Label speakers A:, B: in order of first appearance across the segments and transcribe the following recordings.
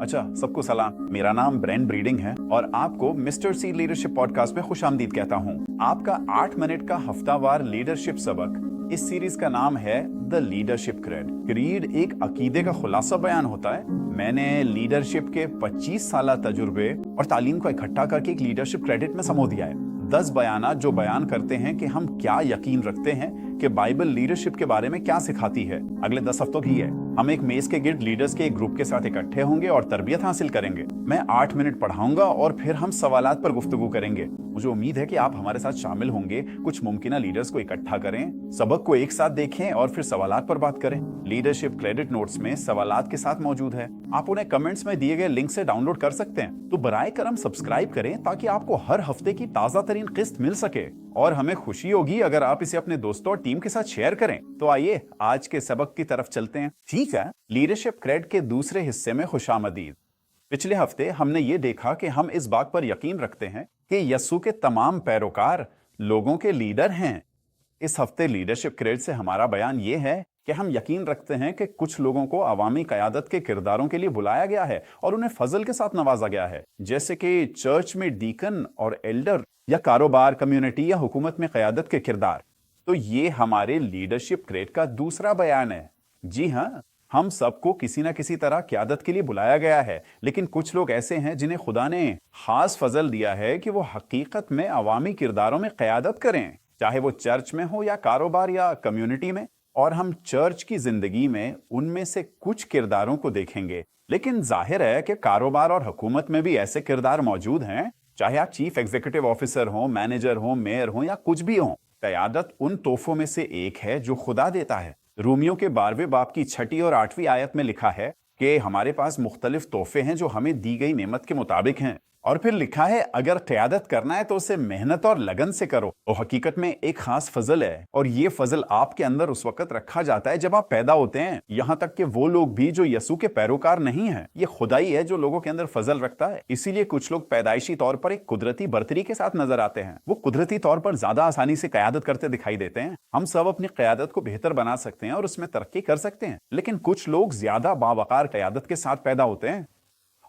A: अच्छा, सबको सलाम। मेरा नाम ब्रेंट ब्रीडिंग है और आपको मिस्टर सी लीडरशिप पॉडकास्ट में खुशामदीद कहता हूँ। आपका 8 मिनट का हफ्तावार लीडरशिप सबक। इस सीरीज का नाम है द लीडरशिप क्रेड। क्रीड एक अकीदे का खुलासा बयान होता है। मैंने लीडरशिप के 25 साल तजुर्बे और तालीम को इकट्ठा करके एक लीडरशिप क्रेडिट में समो दिया है। 10 बयानात जो बयान करते हैं कि हम क्या यकीन रखते हैं कि बाइबल लीडरशिप के बारे में क्या सिखाती है। अगले 10 हफ्तों की है। हम एक मेज के गिर्द लीडर्स के एक ग्रुप के साथ इकट्ठे होंगे और तरबियत हासिल करेंगे। मैं 8 मिनट पढ़ाऊंगा और फिर हम सवालात पर गुफ्तगू करेंगे। मुझे उम्मीद है कि आप हमारे साथ शामिल होंगे। कुछ मुमकिना लीडर्स को इकट्ठा करें, सबक को एक साथ देखें और फिर सवालात पर बात करें। लीडरशिप क्रेडिट नोट्स में सवालात के साथ मौजूद है। आप उन्हें कमेंट्स में दिए गए लिंक से डाउनलोड कर सकते हैं। तो बराए करम सब्सक्राइब करें ताकि आपको हर हफ्ते की ताज़ा तरीन किस्त मिल सके। और हमें खुशी होगी अगर आप इसे अपने दोस्तों और टीम के साथ शेयर करें। तो आइए आज के सबक की तरफ चलते हैं। ठीक है, लीडरशिप क्रेड के दूसरे हिस्से में खुशामदीद। पिछले हफ्ते हमने ये देखा कि हम इस बात पर यकीन रखते हैं कि यस्सु के तमाम पैरोकार लोगों के लीडर हैं। इस हफ्ते लीडरशिप क्रेड से हमारा बयान ये है कि हम यकीन रखते हैं कि कुछ लोगों को अवामी क़यादत के किरदारों के लिए बुलाया गया है और उन्हें फजल के साथ नवाजा गया है, जैसे कि चर्च में डीकन और एल्डर या कारोबार, कम्युनिटी या हुकूमत में क़यादत के किरदार। तो ये हमारे लीडरशिप क्रेड का दूसरा बयान है। जी हाँ, हम सबको किसी न किसी तरह क़यादत के लिए बुलाया गया है, लेकिन कुछ लोग ऐसे हैं जिन्हें खुदा ने खास फजल दिया है कि वो हकीकत में अवामी किरदारों में क़यादत करें, चाहे वो चर्च में हो या कारोबार या कम्युनिटी में। और हम चर्च की जिंदगी में उनमें से कुछ किरदारों को देखेंगे, लेकिन जाहिर है कि कारोबार और हुकूमत में भी ऐसे किरदार मौजूद हैं। चाहे आप चीफ एग्जीक्यूटिव ऑफिसर हो, मैनेजर हो, मेयर हो या कुछ भी हो, क़यादत उन तोहफों में से एक है जो खुदा देता है। रूमियों के 12वें बाब की 6ठी और 8वीं आयत में लिखा है कि हमारे पास मुख्तलिफ तोहफे हैं जो हमें दी गई नेमत के मुताबिक हैं। और फिर लिखा है अगर क़यादत करना है तो उसे मेहनत और लगन से करो। तो हकीकत में एक खास फजल है और ये फजल आपके अंदर उस वक्त रखा जाता है जब आप पैदा होते हैं। यहाँ तक कि वो लोग भी जो यस्सु के पैरोकार नहीं हैं, ये खुदा ही है जो लोगों के अंदर फजल रखता है। इसीलिए कुछ लोग पैदाइशी तौर पर एक कुदरती बर्तरी के साथ नजर आते हैं। वो कुदरती तौर पर ज्यादा आसानी से क़यादत करते दिखाई देते हैं। हम सब अपनी क़यादत को बेहतर बना सकते हैं और उसमें तरक्की कर सकते हैं, लेकिन कुछ लोग ज्यादा बावकार क़यादत के साथ पैदा होते हैं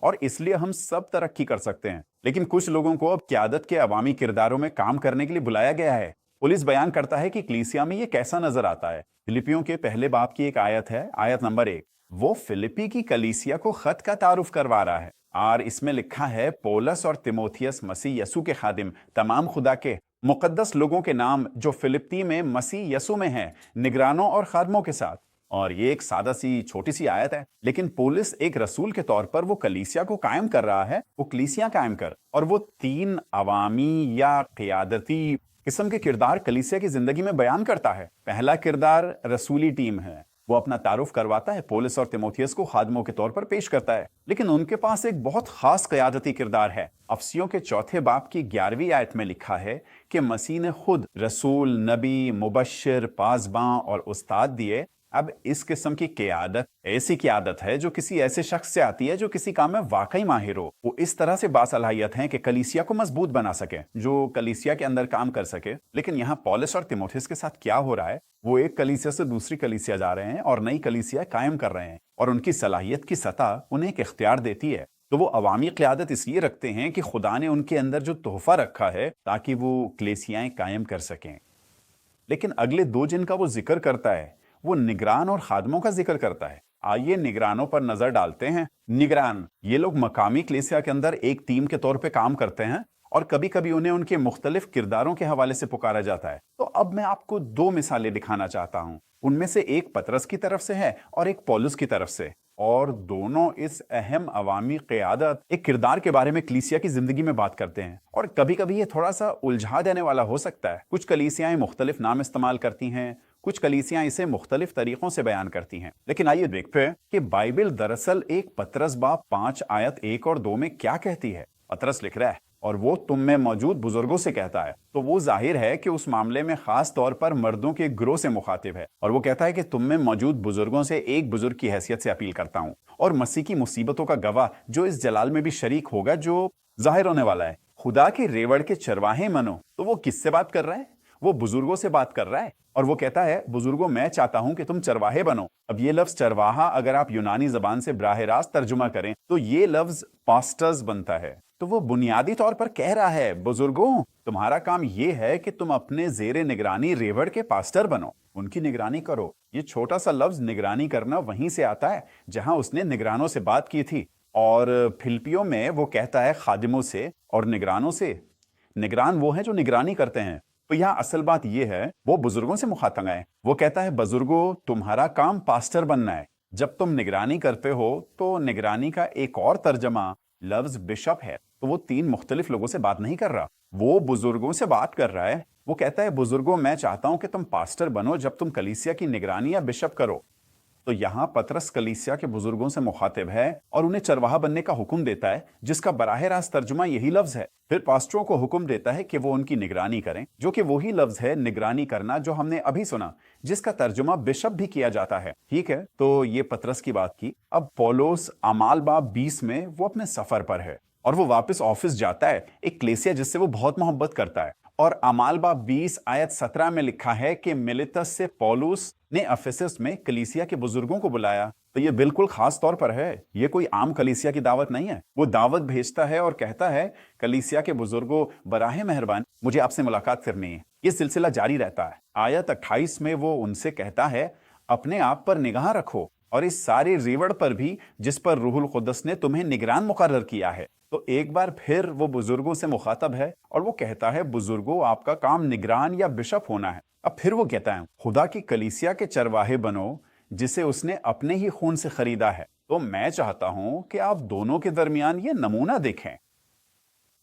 A: और इसलिए हम सब तरक्की कर सकते हैं। लेकिन कुछ लोगों को अब क़यादत के अवामी किरदारों में काम करने के लिए बुलाया गया है। पुलिस बयान करता है कि कलीसिया में ये कैसा नजर आता है। फिलिपियों के पहले बाब की एक आयत है, आयत नंबर 1। वो फिलिपी की कलीसिया को खत का तारुफ करवा रहा है और इसमें लिखा है पौलुस और तिमोथियस मसीह यस्सु के खादिम, तमाम खुदा के मुकद्दस लोगों के नाम जो फिलिप्पी में मसीह यस्सु में हैं, निगरानों और खादमों के साथ। और ये एक सादा सी छोटी सी आयत है, लेकिन पौलुस एक रसूल के तौर पर वो कलीसिया को कायम कर रहा है। वो कलीसिया कायम कर, और वो 3 अवामी या क़यादती किस्म के किरदार कलीसिया की जिंदगी में बयान करता है। पहला किरदार रसूली टीम है। वो अपना तारुफ करवाता है, पौलुस और तिमोथियस को खादमों के तौर पर पेश करता है, लेकिन उनके पास एक बहुत खास क़यादती किरदार है। अफसियों के 4थे बाब की 11वीं आयत में लिखा है कि मसीह ने खुद रसूल, नबी, मुबश्शिर, पासबां और उस्ताद दिए। अब इस किस्म की क़यादत ऐसी क़यादत है जो किसी ऐसे शख्स से आती है जो किसी काम में वाकई माहिर हो। वो इस तरह से बासलाहियत हैं कि कलीसिया को मजबूत बना सके, जो कलीसिया के अंदर काम कर सके। लेकिन यहाँ पौलुस और तिमोथियस के साथ क्या हो रहा है, वो एक कलीसिया से दूसरी कलीसिया जा रहे हैं और नई कलीसिया कायम कर रहे हैं, और उनकी सलाहियत की सतह उन्हें एक इख्तियार देती है। तो वो अवामी क़यादत इसलिए रखते हैं कि खुदा ने उनके अंदर जो तोहफा रखा है ताकि वो कलीसियाएं कायम कर सकें। लेकिन अगले 2 जिनका वो जिक्र करता है, वो निगरान और खादमों का जिक्र करता है। आइए निगरानों पर नजर डालते हैं। निगरान, ये लोग मकामी कलीसिया के अंदर एक टीम के तौर पे काम करते हैं और कभी कभी उन्हें उनके मुख्तलिफ किरदारों के हवाले से पुकारा जाता है। तो अब मैं आपको 2 मिसालें दिखाना चाहता हूं। उनमें से एक पतरस की तरफ से है और एक पौलुस की तरफ से, और दोनों इस अहम अवामी क़यादत एक किरदार के बारे में कलीसिया की जिंदगी में बात करते हैं। और कभी कभी ये थोड़ा सा उलझा देने वाला हो सकता है। कुछ कलीसियाएं मुख्तलिफ नाम इस्तेमाल करती हैं, कुछ कलीसियां इसे मुख्तलिफ तरीकों से बयान करती हैं। लेकिन आइए देखते हैं कि बाइबल दरअसल एक पतरस बाब 5 आयत 1 और 2 में क्या कहती है। पतरस लिख रहा है, और वो तुम में मौजूद बुजुर्गों से कहता है। तो वो जाहिर है कि उस मामले में खास तौर पर मर्दों के ग्रोह से मुखातिब है, और वो कहता है कि तुम में मौजूद बुजुर्गों से एक बुजुर्ग की हैसियत से अपील करता हूँ और मसीह की मुसीबतों का गवाह जो इस जलाल में भी शरीक होगा जो जाहिर होने वाला है। खुदा के रेवड़ के चरवाहे मनो। तो वो किससे बात कर रहा है? वो बुजुर्गों से बात कर रहा है और वो कहता है, बुजुर्गों मैं चाहता हूं कि तुम चरवाहे बनो। अब ये लफ्ज चरवाहा अगर आप यूनानी जबान से बराह रास्त तर्जुमा करें तो ये लफ्ज पास्टर्स बनता है। तो वो बुनियादी तौर पर कह रहा है, बुजुर्गों तुम्हारा काम ये है कि तुम अपने जेरे निगरानी रेवड़ के पास्टर बनो, उनकी निगरानी करो। ये छोटा सा लफ्ज निगरानी करना वहीं से आता है जहां उसने निगरानों से बात की थी। और फिलिपियों में वो कहता है खादिमों से और निगरानों से। निगरान वो हैं जो निगरानी करते हैं। तो यहाँ असल बात ये है, वो बुजुर्गों से मुखातब है। वो कहता है, बुजुर्गों तुम्हारा काम पास्टर बनना है। जब तुम निगरानी करते हो तो निगरानी का एक और तर्जमा लफ्ज बिशप है। तो वो तीन मुख्तलिफ लोगों से बात नहीं कर रहा, वो बुजुर्गों से बात कर रहा है। वो कहता है, बुजुर्गों मैं चाहता हूं कि तुम पास्टर बनो जब तुम कलीसिया की निगरानी या बिशप करो। तो यहाँ पतरस कलीसिया के बुजुर्गों से मुखातिब है और उन्हें चरवाहा बनने का हुक्म देता है, जिसका बराह रास्त तर्जुमा यही लफ्ज है। फिर पास्टरों को हुक्म देता है कि वो उनकी निगरानी करें, जो कि वही लफ्ज है निगरानी करना जो हमने अभी सुना, जिसका तर्जुमा बिशप भी किया जाता है। ठीक है, तो ये पतरस की बात की। अब पौलुस अमाल बाब 20 में वो अपने सफर पर है और वो वापस ऑफिस जाता है, एक कलीसिया जिससे वो बहुत मोहब्बत करता है। और अमाल बाब 20 आयत 17 में लिखा है कि मिलेतस से पौलुस ने अफेसस में कलीसिया के बुजुर्गों को बुलाया। तो ये बिल्कुल खास तौर पर है, ये कोई आम कलीसिया की दावत नहीं है। वो दावत भेजता है और कहता है, कलीसिया के बुजुर्गों बराहे मेहरबान मुझे आपसे मुलाकात करनी है। ये सिलसिला जारी रहता है। आयत 28 में वो उनसे कहता है, अपने आप पर निगाह रखो और इस सारी रेवड़ पर भी जिस पर रूहुल कुद्दस ने तुम्हें निगरान मुकर्रर किया है। तो एक बार फिर वो बुजुर्गों से मुखातब है और वो कहता है, बुजुर्गों आपका काम निगरान या बिशप होना है। अब फिर वो कहता है, खुदा की कलीसिया के चरवाहे बनो जिसे उसने अपने ही खून से खरीदा है। तो मैं चाहता हूं कि आप दोनों के दरमियान ये नमूना देखें,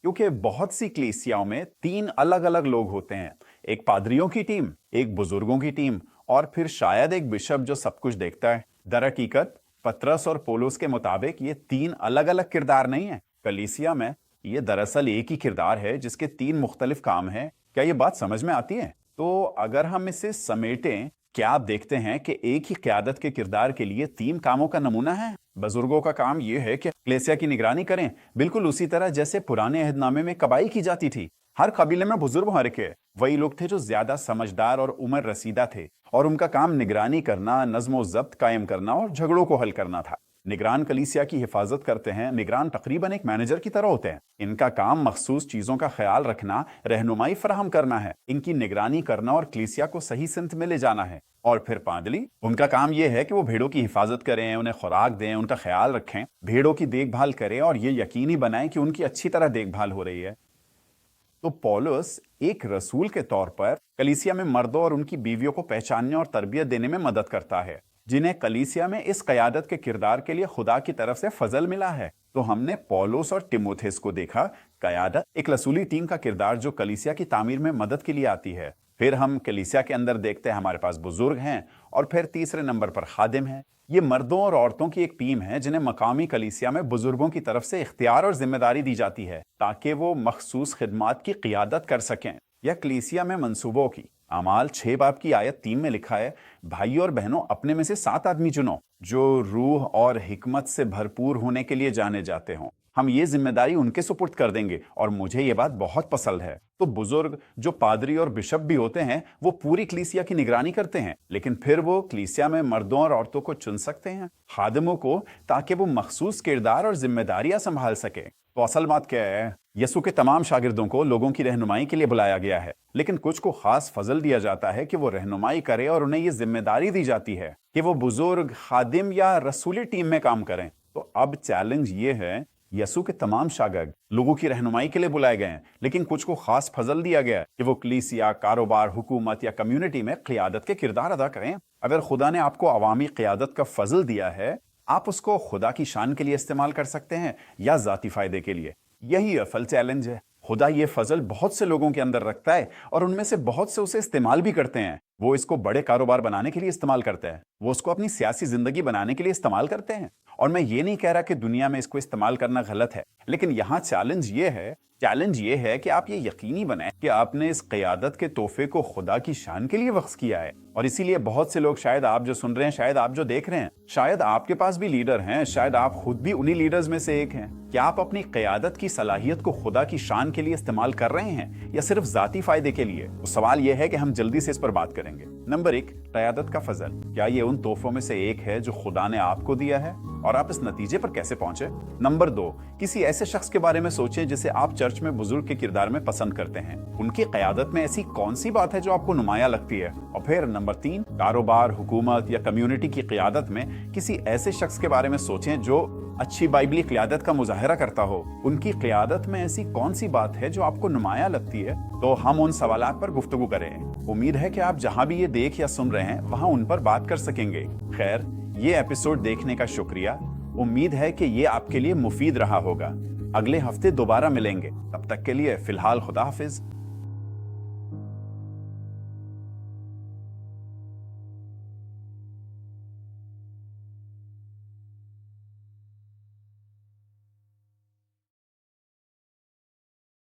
A: क्योंकि बहुत सी कलीसियाओं में तीन अलग अलग लोग होते हैं, एक पादरियों की टीम, एक बुजुर्गों की टीम और फिर शायद एक बिशप जो सब कुछ देखता है। दरहकीकत पतरस और पौलुस के मुताबिक ये तीन अलग अलग किरदार नहीं है। कलीसिया में ये दरअसल एक ही किरदार है जिसके तीन मुख्तलिफ काम हैं। क्या ये बात समझ में आती है? तो अगर हम इसे समेटें, क्या आप देखते हैं कि एक ही क़यादत के किरदार के लिए तीन कामों का नमूना है। बुजुर्गों का काम यह है कि कलीसिया की निगरानी करें, बिल्कुल उसी तरह जैसे पुराने अहदनामे में कबाई की जाती थी। हर कबीले में बुजुर्ग हरके वही लोग थे जो ज्यादा समझदार और उम्र रसीदा थे और उनका काम निगरानी करना, नज्म ज़ब्त कायम करना और झगड़ों को हल करना था। निगरान कलीसिया की हिफाजत करते हैं। निगरान तकरीबन एक मैनेजर की तरह होते हैं। इनका काम मखसूस चीजों का ख्याल रखना, रहनुमाई फराहम करना है, इनकी निगरानी करना और कलीसिया को सही सिमत में ले जाना है। और फिर पादरी, उनका काम यह है कि वो भेड़ों की हिफाजत करें, उन्हें खुराक दें, उनका ख्याल रखें, भेड़ों की देखभाल करें और ये यकीनी बनाएं कि उनकी अच्छी तरह देखभाल हो रही है। तो पौलुस एक रसूल के तौर पर कलीसिया में मर्दों और उनकी बीवियों को पहचानने और तरबियत देने में मदद करता है, जिन्हें कलीसिया में इस क़यादत के किरदार के लिए खुदा की तरफ से फजल मिला है। तो हमने पौलुस और तिमोथेस को देखा, क़यादत एक रसूली टीम का किरदार जो कलीसिया की तामीर में मदद के लिए आती है। फिर हम कलीसिया के अंदर देखते हैं हमारे पास बुजुर्ग हैं और फिर तीसरे नंबर पर खादिम हैं। ये मर्दों और औरतों की एक टीम है जिन्हें मकामी कलीसिया में बुजुर्गों की तरफ से इख्तियार और जिम्मेदारी दी जाती है ताकि वो मखसूस खिदमात की क़ियादत कर सकें या कलीसिया में मंसूबों की। अमाल 6 बाब की आयत 3 में लिखा है, भाई और बहनों अपने में से 7 आदमी चुनो जो रूह और हिकमत से भरपूर होने के लिए जाने जाते हों। हम ये जिम्मेदारी उनके सुपुर्द कर देंगे और मुझे ये बात बहुत पसंद है। तो बुजुर्ग जो पादरी और बिशप भी होते हैं वो पूरी कलीसिया की निगरानी करते हैं, लेकिन फिर वो कलीसिया में मर्दों और औरतों को चुन सकते हैं, खादिमों को, ताकि वो मखसूस किरदार और जिम्मेदारियां संभाल सके। तो असल बात क्या है, यसु के तमाम शागिर्दों को लोगों की रहनुमाई के लिए बुलाया गया है, लेकिन कुछ को खास फजल दिया जाता है कि वो रहनुमाई करे और उन्हें ये जिम्मेदारी दी जाती है कि वो बुजुर्ग, खादिम या रसूली टीम में काम करें। तो अब चैलेंज ये है, यसु के तमाम शागिर्द लोगों की रहनुमाई के लिए बुलाए गए हैं, लेकिन कुछ को खास फजल दिया गया है कि वो कलीसिया, कारोबार, हुकूमत या कम्युनिटी में क़ियादत के किरदार अदा करें। अगर खुदा ने आपको अवामी क़ियादत का फजल दिया है, आप उसको खुदा की शान के लिए इस्तेमाल कर सकते हैं या ज़ाती फ़ायदे के लिए। यही असल चैलेंज है। खुदा ये फजल बहुत से लोगों के अंदर रखता है और उनमें से बहुत से उसे इस्तेमाल भी करते हैं। वो इसको बड़े कारोबार बनाने के लिए इस्तेमाल करते हैं, वो उसको अपनी सियासी जिंदगी बनाने के लिए इस्तेमाल करते हैं। और मैं ये नहीं कह रहा कि दुनिया में इसको इस्तेमाल करना गलत है, لیکن یہاں چیلنج یہ ہے کہ آپ یہ یقینی بنائیں کہ آپ نے اس قیادت کے تحفے کو خدا کی شان کے لیے وقف کیا ہے. اور اسی لیے بہت سے لوگ، شاید آپ جو سن رہے ہیں، شاید آپ جو دیکھ رہے ہیں، شاید آپ کے پاس بھی لیڈر ہیں، شاید آپ خود بھی انہی لیڈرز میں سے ایک ہیں. کیا آپ اپنی قیادت کی صلاحیت کو خدا کی شان کے لیے استعمال کر رہے ہیں یا صرف ذاتی فائدے کے لیے؟ تو سوال یہ ہے کہ ہم جلدی سے اس پر بات کریں گے. نمبر 1، قیادت کا فضل. کیا یہ ان تحفوں میں سے ایک ہے جو خدا نے آپ کو دیا ہے اور آپ اس نتیجے پر کیسے پہنچے؟ نمبر 2، کسی ایسے شخص کے بارے میں سوچیں جسے آپ چرچ میں بزرگ کے کردار میں پسند کرتے ہیں. ان کی قیادت میں ایسی کون سی بات ہے جو آپ کو نمایاں لگتی ہے؟ اور پھر نمبر 3، کاروبار، حکومت یا کمیونٹی کی قیادت میں کسی ایسے شخص کے بارے میں سوچیں جو اچھی بائبلی قیادت کا مظاہرہ کرتا ہو. ان کی قیادت میں ایسی کون سی بات ہے جو آپ کو نمایاں لگتی ہے؟ تو ہم ان سوالات پر گفتگو کریں. امید ہے کہ آپ جہاں بھی یہ دیکھ یا سن رہے ہیں وہاں ان پر بات کر سکیں گے. خیر، یہ ایپیسوڈ دیکھنے کا شکریہ. امید ہے کہ یہ آپ کے لیے مفید رہا ہوگا. اگلے ہفتے دوبارہ ملیں گے. تب تک کے لیے فی الحال خدا حافظ.